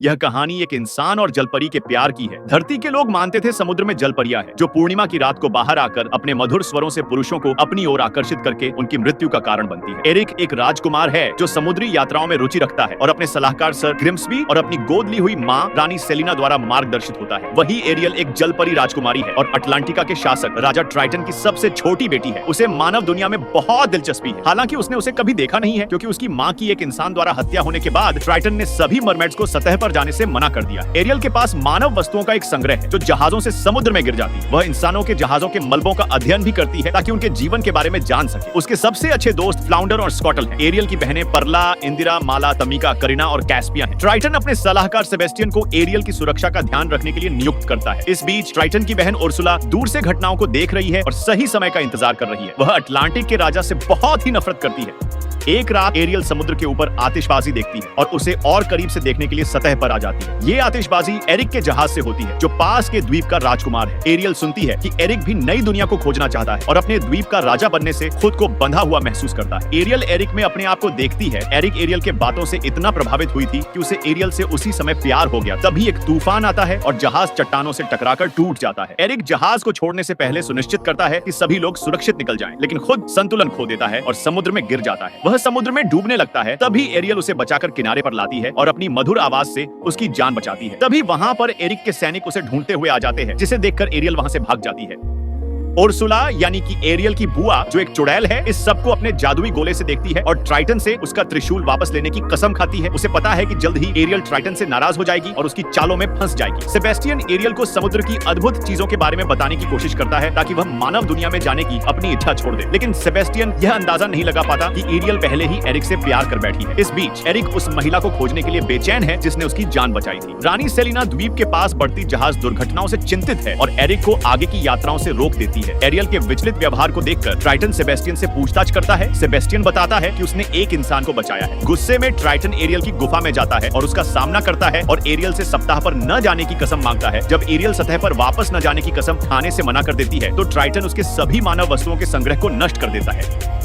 यह कहानी एक इंसान और जलपरी के प्यार की है। धरती के लोग मानते थे समुद्र में जलपरियां हैं, जो पूर्णिमा की रात को बाहर आकर अपने मधुर स्वरों से पुरुषों को अपनी ओर आकर्षित करके उनकी मृत्यु का कारण बनती है। एरिक एक राजकुमार है जो समुद्री यात्राओं में रुचि रखता है और अपने सलाहकार सर ग्रिम्सबी और अपनी गोद ली हुई माँ रानी सेलिना द्वारा मार्गदर्शित होता है। वही एरियल एक जलपरी राजकुमारी है और अटलांटिका के शासक राजा ट्राइटन की सबसे छोटी बेटी है। उसे मानव दुनिया में बहुत दिलचस्पी है, हालांकि उसने उसे कभी देखा नहीं है, क्योंकि उसकी माँ की एक इंसान द्वारा हत्या होने के बाद ट्राइटन ने सभी मरमेड्स को सतह पर जाने से मना कर दिया। एरियल के पास मानव वस्तुओं का एक संग्रह है जो जहाजों से समुद्र में गिर जाती है। वह इंसानों के जहाजों के मलबों का अध्ययन भी करती है ताकि उनके जीवन के बारे में जान सके। उसके सबसे अच्छे दोस्त फ्लाउंडर और स्कॉटल हैं। एरियल की बहनें परला, इंदिरा, माला, तमिका, करीना और कैस्पिया हैं। ट्राइटन अपने सलाहकार सेबेस्टियन को एरियल की सुरक्षा का ध्यान रखने के लिए नियुक्त करता है। इस बीच ट्राइटन की बहन उर्सुला दूर से घटनाओं को देख रही है और सही समय का इंतजार कर रही है। वह अटलांटिक के राजा से बहुत ही नफरत करती है। एक रात एरियल समुद्र के ऊपर आतिशबाजी देखती है और उसे और करीब से देखने के लिए सतह पर आ जाती है। ये आतिशबाजी एरिक के जहाज से होती है जो पास के द्वीप का राजकुमार है। एरियल सुनती है कि एरिक भी नई दुनिया को खोजना चाहता है और अपने द्वीप का राजा बनने से खुद को बंधा हुआ महसूस करता है। एरियल एरिक में अपने आप को देखती है। एरिक एरियल के बातों से इतना प्रभावित हुई थी कि उसे एरियल से उसी समय प्यार हो गया। तभी एक तूफान आता है और जहाज चट्टानों से टकराकर टूट जाता है। एरिक जहाज को छोड़ने से पहले सुनिश्चित करता है कि सभी लोग सुरक्षित निकल जाएं, लेकिन खुद संतुलन खो देता है और समुद्र में गिर जाता है। वह समुद्र में डूबने लगता है। तभी एरियल उसे बचाकर किनारे पर लाती है और अपनी मधुर आवाज से उसकी जान बचाती है। तभी वहां पर एरिक के सैनिक उसे ढूंढते हुए आ जाते हैं, जिसे देखकर एरियल वहां से भाग जाती है। उर्सुला यानी कि एरियल की बुआ, जो एक चुड़ैल है, इस सब को अपने जादुई गोले से देखती है और ट्राइटन से उसका त्रिशूल वापस लेने की कसम खाती है। उसे पता है कि जल्द ही एरियल ट्राइटन से नाराज हो जाएगी और उसकी चालों में फंस जाएगी। सेबेस्टियन एरियल को समुद्र की अद्भुत चीजों के बारे में बताने की कोशिश करता है ताकि वह मानव दुनिया में जाने की अपनी इच्छा छोड़ दे, लेकिन सेबेस्टियन यह अंदाजा नहीं लगा पाता कि एरियल पहले ही एरिक से प्यार कर बैठी है। इस बीच एरिक उस महिला को खोजने के लिए बेचैन है जिसने उसकी जान बचाई थी। रानी सेलिना द्वीप के पास बढ़ती जहाज दुर्घटनाओं से चिंतित है और एरिक को आगे की यात्राओं से रोक देती है। एरियल के व्यवहार को देखकर ट्राइटन सेबेस्टियन से पूछताछ करता है। सेबेस्टियन बताता है कि उसने एक इंसान को बचाया है। गुस्से में ट्राइटन एरियल की गुफा में जाता है और उसका सामना करता है और एरियल से सप्ताह पर न जाने की कसम मांगता है। जब एरियल सतह पर वापस न जाने की कसम खाने से मना कर देती है तो ट्राइटन उसके सभी मानव वस्तुओं के संग्रह को नष्ट कर देता है।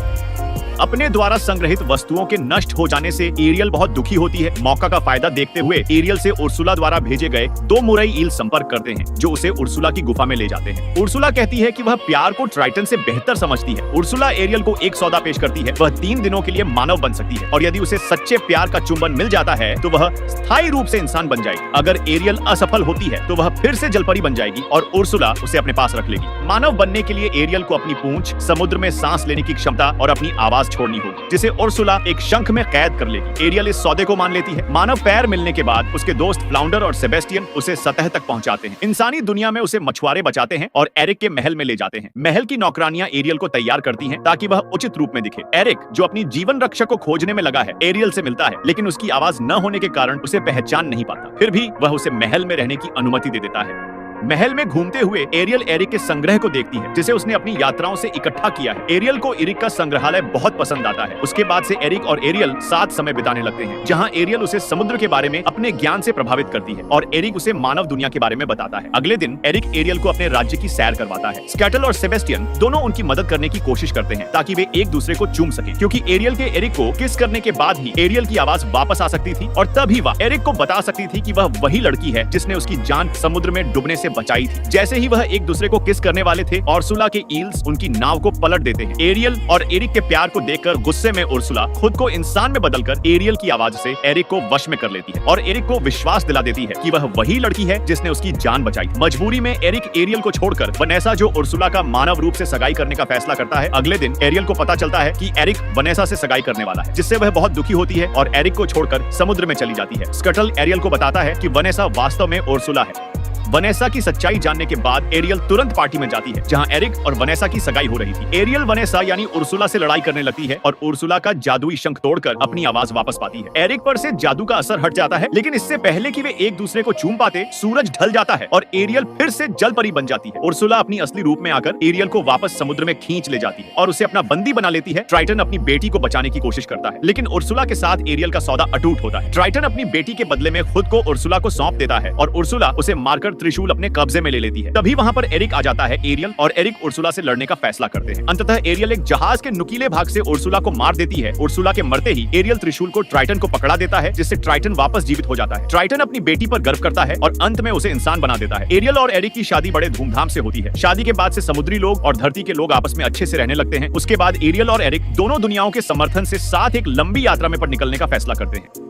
अपने द्वारा संग्रहित वस्तुओं के नष्ट हो जाने से एरियल बहुत दुखी होती है। मौका का फायदा देखते हुए एरियल से उर्सुला द्वारा भेजे गए 2 मुरई ईल संपर्क करते हैं, जो उसे उर्सुला की गुफा में ले जाते हैं। उर्सुला कहती है कि वह प्यार को ट्राइटन से बेहतर समझती है। उर्सुला एरियल को एक सौदा पेश करती है। वह 3 दिनों के लिए मानव बन सकती है और यदि उसे सच्चे प्यार का चुंबन मिल जाता है तो वह स्थायी रूप से इंसान बन जाएगी। अगर एरियल असफल होती है तो वह फिर से जलपरी बन जाएगी और उर्सुला उसे अपने पास रख लेगी। मानव बनने के लिए एरियल को अपनी पूंछ, समुद्र में सांस लेने की क्षमता और अपनी आवाज छोड़नी होगी, जिसे उर्सुला एक शंख में कैद कर लेगी। एरियल इस सौदे को मान लेती है। मानव पैर मिलने के बाद उसके दोस्त फ्लाउंडर और सेबेस्टियन उसे सतह तक पहुंचाते हैं। इंसानी दुनिया में उसे मछुआरे बचाते हैं और एरिक के महल में ले जाते हैं। महल की नौकरानियां एरियल को तैयार करती हैं ताकि वह उचित रूप में दिखे। एरिक, जो अपनी जीवन रक्षक को खोजने में लगा है, एरियल से मिलता है, लेकिन उसकी आवाज न होने के कारण उसे पहचान नहीं पाता। फिर भी वह उसे महल में रहने की अनुमति दे देता है। महल में घूमते हुए एरियल एरिक के संग्रह को देखती है जिसे उसने अपनी यात्राओं से इकट्ठा किया है। एरियल को एरिक का संग्रहालय बहुत पसंद आता है। उसके बाद से एरिक और एरियल साथ समय बिताने लगते हैं, जहां एरियल उसे समुद्र के बारे में अपने ज्ञान से प्रभावित करती है और एरिक उसे मानव दुनिया के बारे में बताता है। अगले दिन एरिक एरियल को अपने राज्य की सैर करवाता है। स्कैटल और सेबेस्टियन दोनों उनकी मदद करने की कोशिश करते हैं ताकि वे एक दूसरे को चूम सके, क्योंकि एरियल के एरिक को किस करने के बाद ही एरियल की आवाज वापस आ सकती थी और तभी वह एरिक को बता सकती थी कि वह वही लड़की है जिसने उसकी जान समुद्र में डूबने से बचाई थी। जैसे ही वह एक दूसरे को किस करने वाले थे, उर्सुला के ईल्स उनकी नाव को पलट देते हैं। एरियल और एरिक के प्यार को देखकर गुस्से में उर्सुला खुद को इंसान में बदलकर एरियल की आवाज से एरिक को वश में कर लेती है और एरिक को विश्वास दिला देती है कि वह वही लड़की है जिसने उसकी जान बचाई। मजबूरी में एरिक एरियल को छोड़कर वनेसा, जो उर्सुला का मानव रूप से सगाई करने का फैसला करता है। अगले दिन एरियल को पता चलता है कि एरिक वनेसा से सगाई करने वाला है, जिससे वह बहुत दुखी होती है और एरिक को छोड़कर समुद्र में चली जाती है। स्कटल एरियल को बताता है कि वनेसा वास्तव में उर्सुला है। वनेसा की सच्चाई जानने के बाद एरियल तुरंत पार्टी में जाती है जहां एरिक और वनेसा की सगाई हो रही थी। एरियल वनेसा यानी उर्सुला से लड़ाई करने लगती है और उर्सुला का जादुई शंख तोड़कर अपनी आवाज वापस पाती है। एरिक पर से जादू का असर हट जाता है, लेकिन इससे पहले कि वे एक दूसरे को चूम पाते, सूरज ढल जाता है और एरियल फिर से जलपरी बन जाती है। उर्सुला अपनी असली रूप में आकर एरियल को वापस समुद्र में खींच ले जाती है और उसे अपना बंदी बना लेती है। ट्राइटन अपनी बेटी को बचाने की कोशिश करता है, लेकिन उर्सुला के साथ एरियल का सौदा अटूट होता है। ट्राइटन अपनी बेटी के बदले में खुद को उर्सुला को सौंप देता है और उर्सुला उसे मारकर त्रिशूल अपने कब्जे में ले लेती है। तभी वहां पर एरिक आ जाता है। एरियल और एरिक उर्सुला से लड़ने का फैसला करते हैं। अंततः एरियल एक जहाज के नुकीले भाग से उर्सुला को मार देती है। उर्सुला के मरते ही एरियल त्रिशूल को ट्राइटन को पकड़ा देता है, जिससे ट्राइटन वापस जीवित हो जाता है। ट्राइटन अपनी बेटी पर गर्व करता है और अंत में उसे इंसान बना देता है। एरियल और एरिक की शादी बड़े धूमधाम से होती है। शादी के बाद से समुद्री लोग और धरती के लोग आपस में अच्छे से रहने लगते हैं। उसके बाद एरियल और एरिक दोनों दुनियाओं के समर्थन से साथ एक लंबी यात्रा में पर निकलने का फैसला करते हैं।